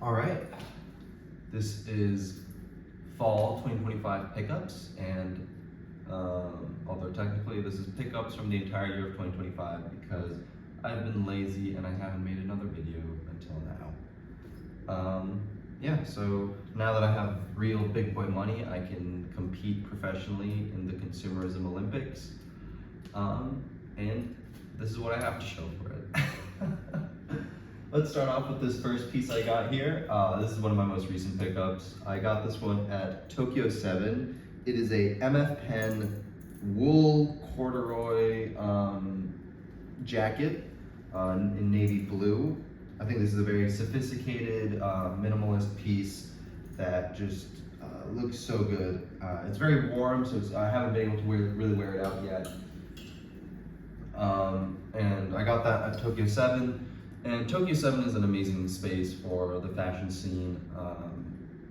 All right, this is fall 2025 pickups, and although technically this is pickups from the entire year of 2025 because I've been lazy and I haven't made another video until now. Yeah, so now that I have real big boy money, I can compete professionally in the Consumerism Olympics, and this is what I have to show for it. Let's start off with this first piece I got here. This is one of my most recent pickups. I got this one at Tokyo 7. It is a MF Pen wool corduroy jacket in navy blue. I think this is a very sophisticated, minimalist piece that just looks so good. It's very warm, so I haven't been able to really wear it out yet. And I got that at Tokyo 7. And Tokyo 7 is an amazing space for the fashion scene.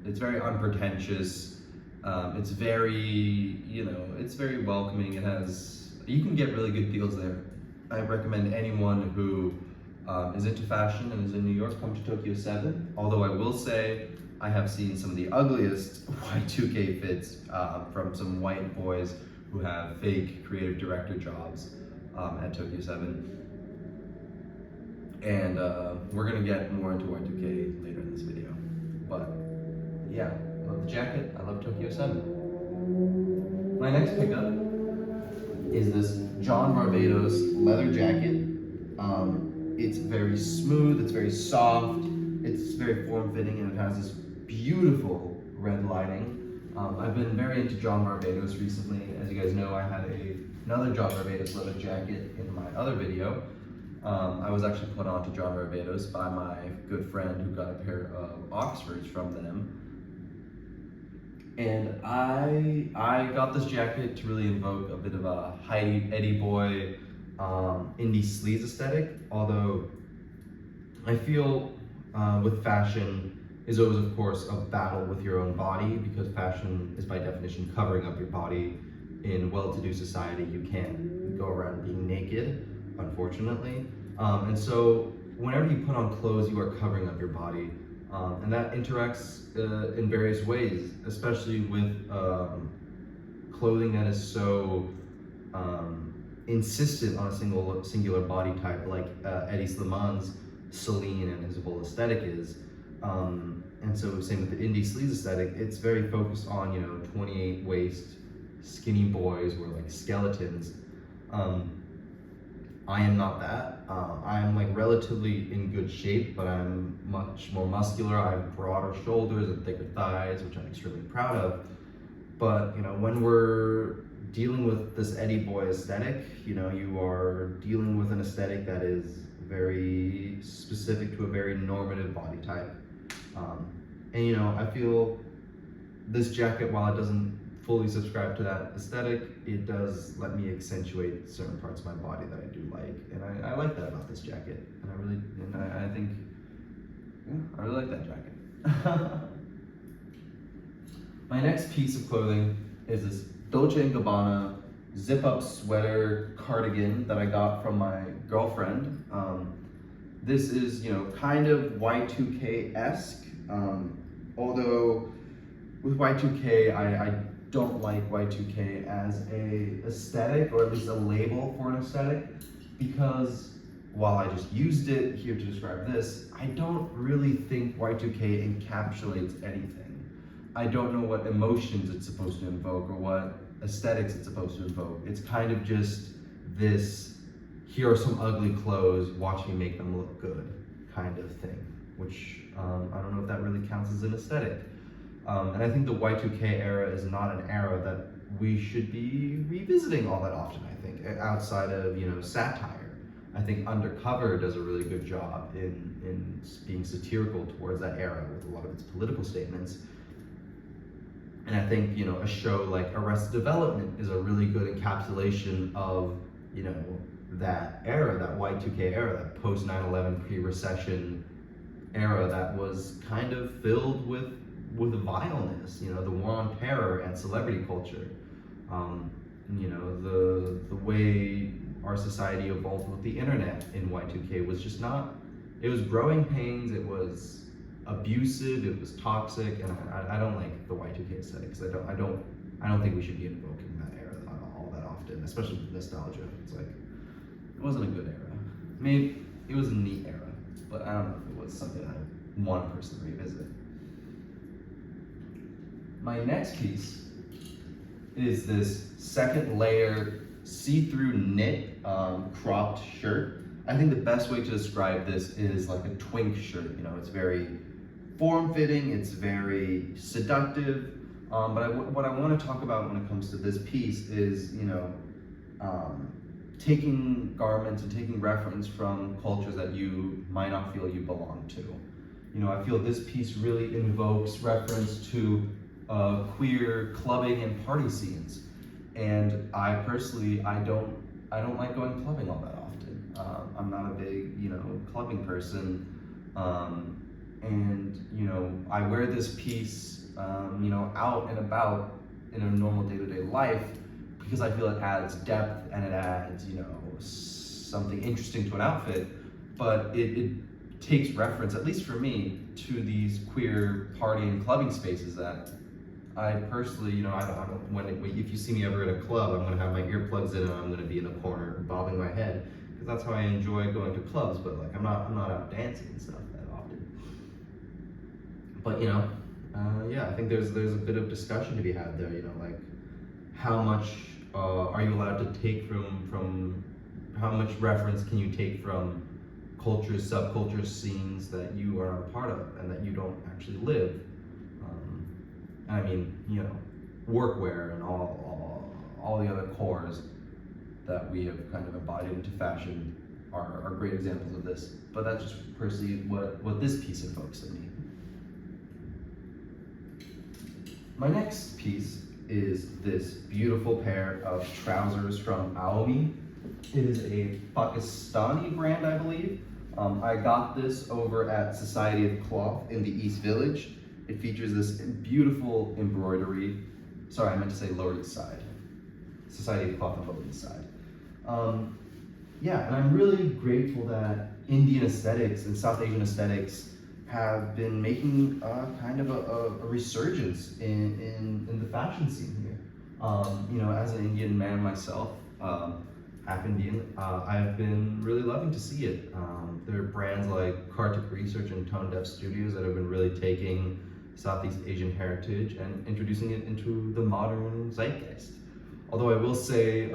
It's very unpretentious. It's very, it's very welcoming. You can get really good deals there. I recommend anyone who is into fashion and is in New York come to Tokyo 7. Although I will say, I have seen some of the ugliest Y2K fits from some white boys who have fake creative director jobs at Tokyo 7. And we're gonna get more into Y2K later in this video. But yeah, I love the jacket, I love Tokyo 7. My next pickup is this John Barbados leather jacket. It's very smooth, it's very soft, it's very form-fitting, and it has this beautiful red lining. I've been very into John Barbados recently. As you guys know, I had another John Barbados leather jacket in my other video. I was actually put on to John Barbados by my good friend who got a pair of Oxfords from them. And I got this jacket to really invoke a bit of a Eddie Boy indie sleaze aesthetic, although I feel with fashion is always, of course, a battle with your own body, because fashion is by definition covering up your body. In well-to-do society, you can't go around being naked, unfortunately. And so whenever you put on clothes, you are covering up your body. And that interacts in various ways, especially with clothing that is so insistent on a singular body type, like Eddie Sliman's Celine and his whole aesthetic is. And so same with the indie sleaze aesthetic, it's very focused on, 28 waist, skinny boys who are like skeletons. I am not that. I am like relatively in good shape, but I'm much more muscular. I have broader shoulders and thicker thighs, which I'm extremely proud of. But when we're dealing with this Eddie Boy aesthetic, you are dealing with an aesthetic that is very specific to a very normative body type. And I feel this jacket, while it doesn't fully subscribe to that aesthetic, it does let me accentuate certain parts of my body that I do like, and I like that about this jacket, and I think, I really like that jacket. My next piece of clothing is this Dolce & Gabbana zip-up sweater cardigan that I got from my girlfriend. This is, kind of Y2K-esque, although with Y2K, I don't like Y2K as a aesthetic, or at least a label for an aesthetic, because while I just used it here to describe this, I don't really think Y2K encapsulates anything. I don't know what emotions it's supposed to invoke or what aesthetics it's supposed to invoke. It's kind of just this, here are some ugly clothes, watch me make them look good kind of thing, which I don't know if that really counts as an aesthetic. And I think the Y2K era is not an era that we should be revisiting all that often, I think, outside of, satire. I think Undercover does a really good job in being satirical towards that era with a lot of its political statements. And I think, a show like Arrested Development is a really good encapsulation of, that era, that Y2K era, that post 9/11 pre-recession era that was kind of filled with vileness, the war on terror and celebrity culture. The way our society evolved with the internet in Y2K was just not, it was growing pains, it was abusive, it was toxic, and I don't like the Y2K aesthetic because I don't think we should be invoking that era all that often, especially with nostalgia. It's like, it wasn't a good era. Maybe it was a neat era, but I don't know if it was something I want to personally revisit. My next piece is this second layer see-through knit cropped shirt. I think the best way to describe this is like a twink shirt. You know, it's very form-fitting, it's very seductive. But what I want to talk about when it comes to this piece is, you know, taking garments and taking reference from cultures that you might not feel you belong to. You know, I feel this piece really invokes reference to queer clubbing and party scenes, and I personally I don't like going clubbing all that often. I'm not a big, you know, clubbing person, and you know, I wear this piece you know, out and about in a normal day-to-day life because I feel it adds depth and it adds, you know, something interesting to an outfit, but it takes reference, at least for me, to these queer party and clubbing spaces that I personally, you know, if you see me ever at a club, I'm gonna have my earplugs in and I'm gonna be in a corner bobbing my head, because that's how I enjoy going to clubs. But like, I'm not out dancing and stuff that often. But you know, yeah, I think there's a bit of discussion to be had there. You know, like how much are you allowed to take from how much reference can you take from cultures, subcultures, scenes that you are a part of and that you don't actually live. I mean, you know, workwear and all the other cores that we have kind of embodied into fashion are great examples of this. But that's just personally what this piece evokes in me. My next piece is this beautiful pair of trousers from Aomi. It is a Pakistani brand, I believe. I got this over at Society of Cloth in the East Village. It features this beautiful embroidery. Sorry, I meant to say Lower East Side. Society of Cloth on Lower East Side. Yeah, and I'm really grateful that Indian aesthetics and South Asian aesthetics have been making kind of a resurgence in the fashion scene here. You know, as an Indian man myself, half Indian, I've been really loving to see it. There are brands like Kartik Research and Tone Deaf Studios that have been really taking Southeast Asian heritage and introducing it into the modern zeitgeist. Although I will say,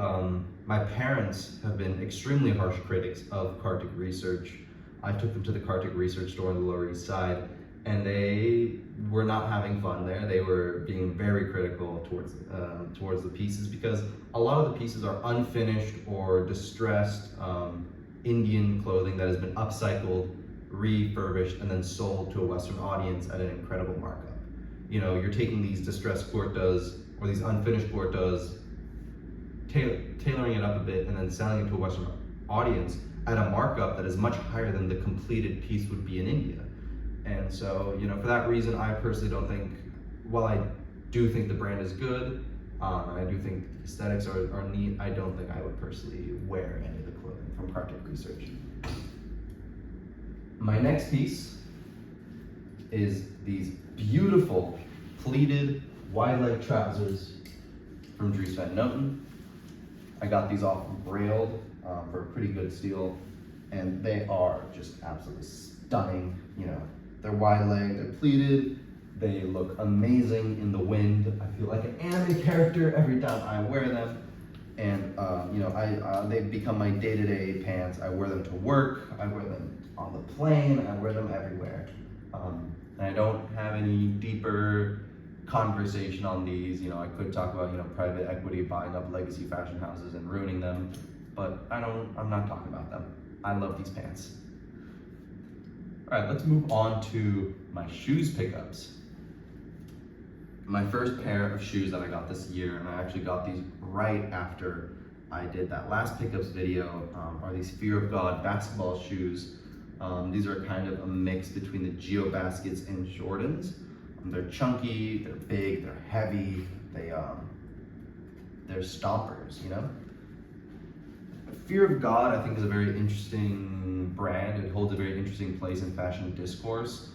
my parents have been extremely harsh critics of Kartik Research. I took them to the Kartik Research store on the Lower East Side, and they were not having fun there. They were being very critical towards the pieces, because a lot of the pieces are unfinished or distressed Indian clothing that has been upcycled, refurbished, and then sold to a Western audience at an incredible markup. You know, you're taking these distressed kurtas or these unfinished kurtas, tailoring it up a bit, and then selling it to a Western audience at a markup that is much higher than the completed piece would be in India. And so, you know, for that reason, I personally don't think, while I do think the brand is good, and I do think the aesthetics are neat, I don't think I would personally wear any of the clothing from Kartik Research. My next piece is these beautiful pleated wide leg trousers from Dries Van Noten. I got these off of Brailled for a pretty good steal, and they are just absolutely stunning. You know, they're wide leg, they're pleated, they look amazing in the wind. I feel like an anime character every time I wear them. And you know, they've become my day-to-day pants. I wear them to work, I wear them on the plane, I wear them everywhere. And I don't have any deeper conversation on these. You know, I could talk about, you know, private equity buying up legacy fashion houses and ruining them, but I'm not talking about them. I love these pants. All right, let's move on to my shoes pickups. My first pair of shoes that I got this year, and I actually got these right after I did that last pickups video, are these Fear of God basketball shoes. These are kind of a mix between the Geo Baskets and Jordans. They're chunky, they're big, they're heavy, they're stompers, you know? Fear of God, I think, is a very interesting brand. It holds a very interesting place in fashion discourse.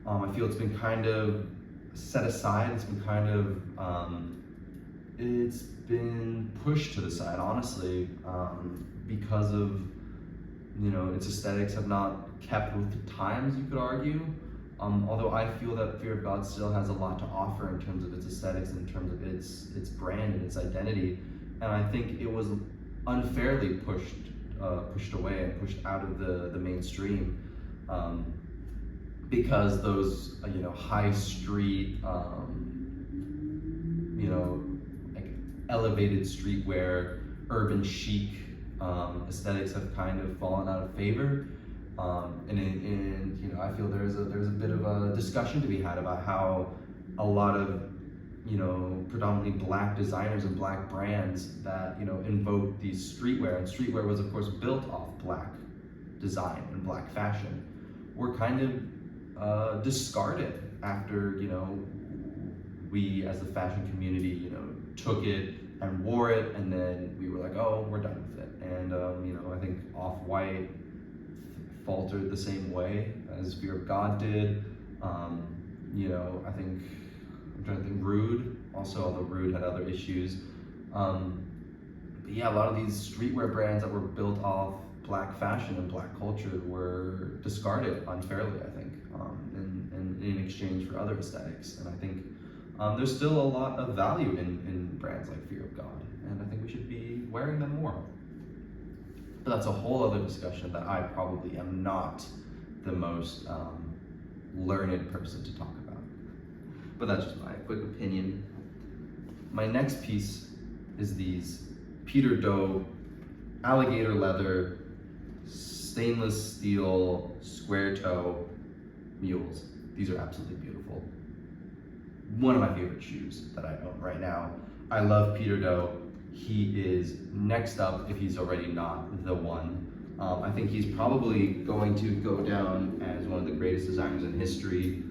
I feel it's been kind of set aside. It's been kind of, it's been pushed to the side, honestly, because of, its aesthetics have not kept with the times, you could argue. Although I feel that Fear of God still has a lot to offer in terms of its aesthetics, in terms of its brand and its identity, and I think it was unfairly pushed away and pushed out of the mainstream, because those high street, like elevated streetwear, urban chic aesthetics have kind of fallen out of favor. And I feel there's a bit of a discussion to be had about how a lot of predominantly black designers and black brands that invoke these streetwear, and streetwear was of course built off black design and black fashion, were kind of discarded after we as the fashion community took it and wore it, and then we were like, oh, we're done with it. And I think Off-White faltered the same way as Fear of God did. I think, I'm trying to think, Rude, also, although Rude had other issues. But yeah, a lot of these streetwear brands that were built off black fashion and black culture were discarded unfairly, I think, in exchange for other aesthetics. And I think there's still a lot of value in brands like Fear of God, and I think we should be wearing them more. But that's a whole other discussion that I probably am not the most learned person to talk about. But that's just my quick opinion. My next piece is these Peter Doe alligator leather stainless steel square toe mules. These are absolutely beautiful. One of my favorite shoes that I own right now. I love Peter Doe. He is next up, if he's already not the one. I think he's probably going to go down as one of the greatest designers in history.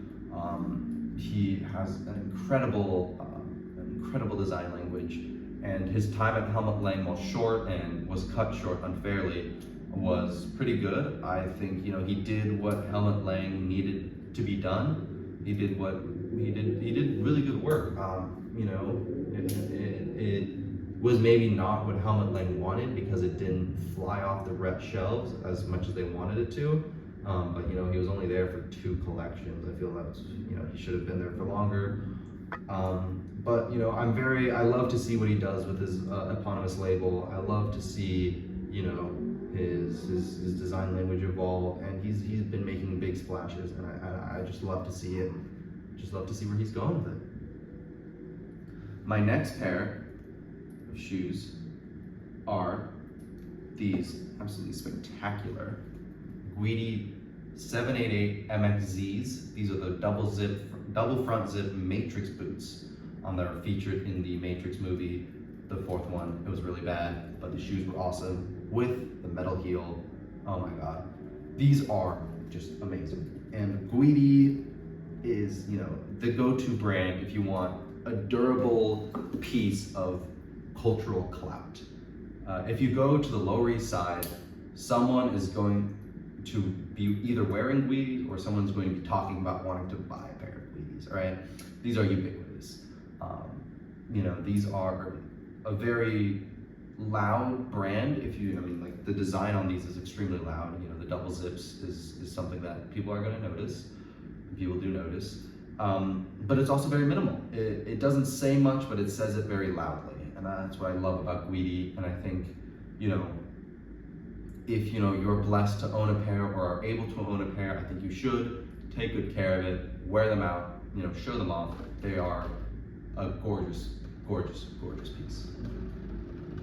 He has an incredible design language, and his time at Helmut Lang, while short and was cut short unfairly, was pretty good. I think he did what Helmut Lang needed to be done. He did really good work. It was maybe not what Helmut Lang wanted, because it didn't fly off the rep shelves as much as they wanted it to. But he was only there for 2 collections. I feel that's he should have been there for longer. But I love to see what he does with his eponymous label. I love to see his design language evolve, and he's been making big splashes, and I just love to see it. Just love to see where he's going with it. My next pair of shoes are these absolutely spectacular Guidi 788 MXZs. These are the double front zip Matrix boots that are featured in the Matrix movie, the 4th one. It was really bad, but the shoes were awesome with the metal heel. Oh my god, these are just amazing. And Guidi is the go-to brand if you want a durable piece of cultural clout. If you go to the Lower East Side, someone is going to be either wearing Guidi, or someone's going to be talking about wanting to buy a pair of Guidis, all right? These are ubiquitous. These are a very loud brand. Like the design on these is extremely loud. The double zips is something that people are gonna notice. People do notice. But it's also very minimal. It doesn't say much, but it says it very loudly. And that's what I love about Guidi. And I think, if you're blessed to own a pair or are able to own a pair, I think you should take good care of it, wear them out, show them off. They are a gorgeous, gorgeous, gorgeous piece.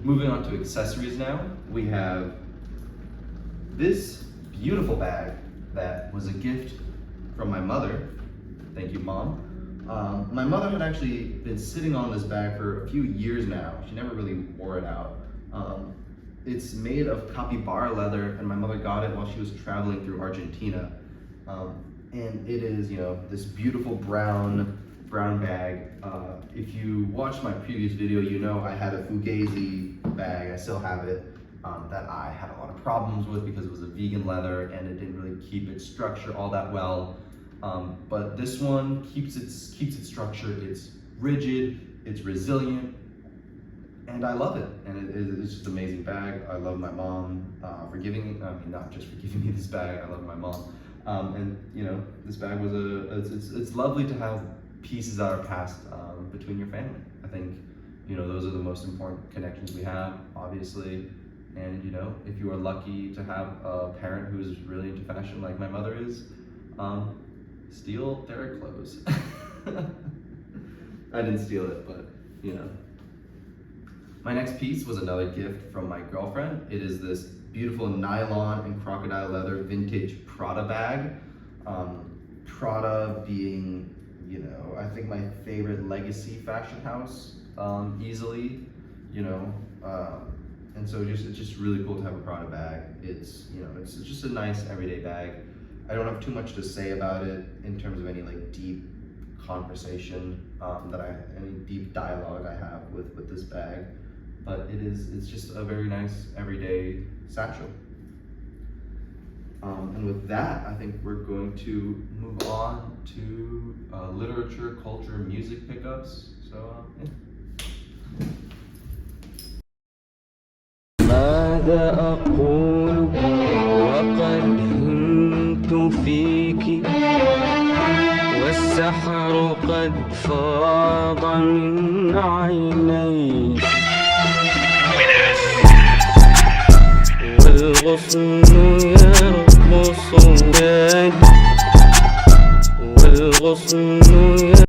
Moving on to accessories now, we have this beautiful bag that was a gift from my mother. Thank you, Mom. My mother had actually been sitting on this bag for a few years now. She never really wore it out. It's made of capybara leather, and my mother got it while she was traveling through Argentina. And it is, this beautiful brown bag. If you watched my previous video, I had a Fugazi bag. I still have it. That I had a lot of problems with because it was a vegan leather and it didn't really keep its structure all that well. But this one keeps its structure. It's rigid, it's resilient, and I love it. And it's just an amazing bag. I love my mom for giving. I mean, not just for giving me this bag. I love my mom. And you know, this bag was it's lovely to have pieces that are passed between your family. I think, you know, those are the most important connections we have, obviously. And you know, if you are lucky to have a parent who's really into fashion like my mother is, steal their clothes. I didn't steal it, but you know. My next piece was another gift from my girlfriend. It is this beautiful nylon and crocodile leather vintage Prada bag. Prada being, you know, I think my favorite legacy fashion house, easily, you know. And so it's just really cool to have a Prada bag. It's, you know, it's just a nice everyday bag. I don't have too much to say about it in terms of any like deep conversation, any deep dialogue I have with this bag. But it's just a very nice everyday satchel. And with that, I think we're going to move on to literature, culture, music pickups. So yeah. ماذا أقول وقد هنت فيك والسحر قد فاض من عينيك والغصن يرقص والغصن